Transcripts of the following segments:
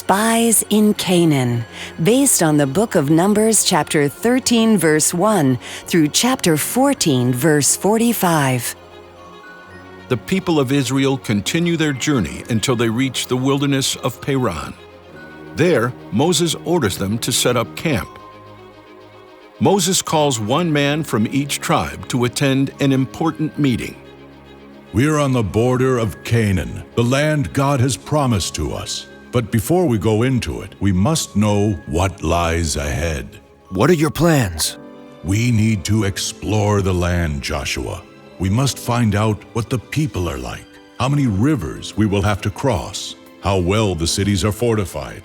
Spies in Canaan, based on the book of Numbers chapter 13 verse 1 through chapter 14 verse 45. The people of Israel continue their journey until they reach the wilderness of Paran. There, Moses orders them to set up camp. Moses calls one man from each tribe to attend an important meeting. We're on the border of Canaan, the land God has promised to us. But before we go into it, we must know what lies ahead. What are your plans? We need to explore the land, Joshua. We must find out what the people are like, how many rivers we will have to cross, how well the cities are fortified.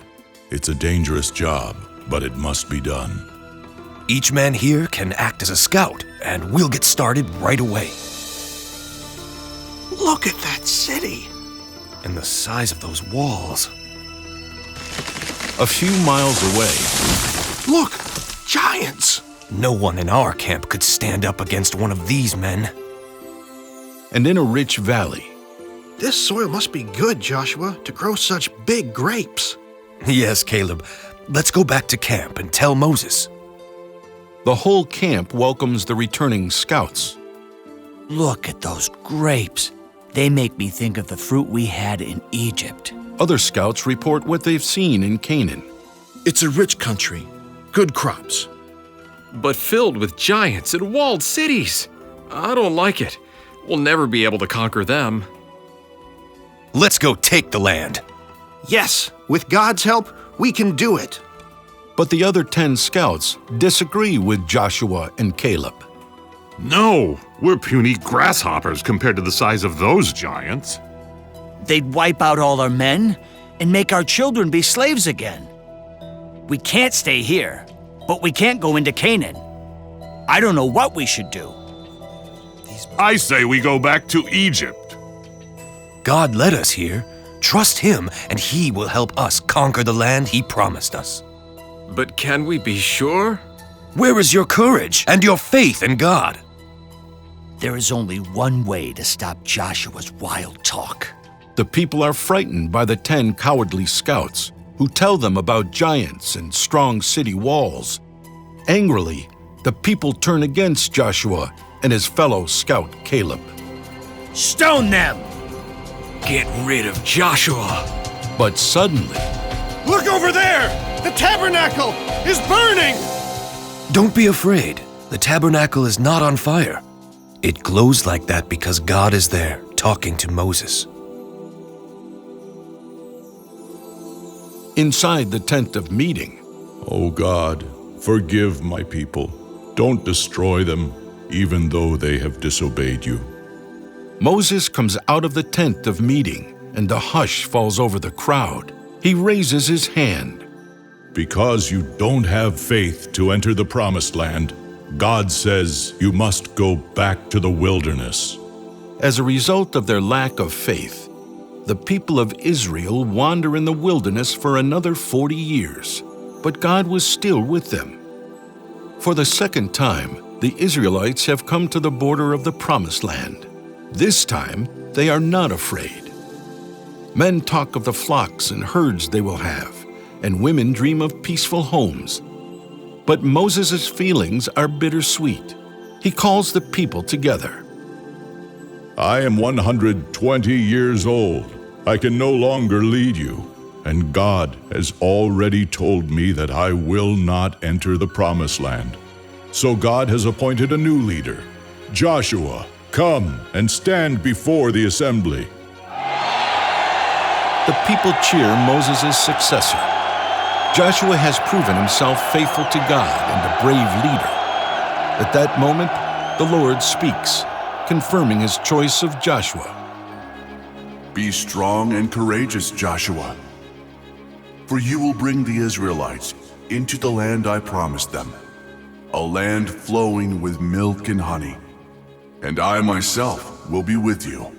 It's a dangerous job, but it must be done. Each man here can act as a scout, and we'll get started right away. Look at that city! And the size of those walls. A few miles away, Look! Giants! No one in our camp could stand up against one of these men. and in a rich valley, This soil must be good, Joshua, to grow such big grapes. Yes, Caleb. Let's go back to camp and tell Moses. the whole camp welcomes the returning scouts. Look at those grapes. They make me think of the fruit we had in Egypt. Other scouts report what they've seen in Canaan. It's a rich country, good crops. but filled with giants and walled cities. I don't like it. We'll never be able to conquer them. Let's go take the land. Yes, with God's help, we can do it. But the other 10 scouts disagree with Joshua and Caleb. No, we're puny grasshoppers compared to the size of those giants. They'd wipe out all our men and make our children be slaves again. We can't stay here, but we can't go into Canaan. I don't know what we should do. I say we go back to Egypt. God led us here. Trust Him, and He will help us conquer the land He promised us. But can we be sure? Where is your courage and your faith in God? There is only one way to stop Joshua's wild talk. The people are frightened by the 10 cowardly scouts who tell them about giants and strong city walls. Angrily, the people turn against Joshua and his fellow scout Caleb. Stone them! Get rid of Joshua. But suddenly, Look over there! The tabernacle is burning! Don't be afraid. The tabernacle is not on fire. It glows like that because God is there, talking to Moses. inside the tent of meeting, Oh God, forgive my people. Don't destroy them, even though they have disobeyed you. Moses comes out of the tent of meeting, and a hush falls over the crowd. He raises his hand. Because you don't have faith to enter the promised land, God says you must go back to the wilderness. As a result of their lack of faith, the people of Israel wander in the wilderness for another 40 years, but God was still with them. For the second time, the Israelites have come to the border of the Promised Land. This time, they are not afraid. Men talk of the flocks and herds they will have, and women dream of peaceful homes. But Moses' feelings are bittersweet. He calls the people together. I am 120 years old. I can no longer lead you, and God has already told me that I will not enter the promised land. So God has appointed a new leader. Joshua, come and stand before the assembly. The people cheer Moses' successor. Joshua has proven himself faithful to God and a brave leader. At that moment, the Lord speaks, confirming his choice of Joshua. Be strong and courageous, Joshua, for you will bring the Israelites into the land I promised them, a land flowing with milk and honey, and I myself will be with you.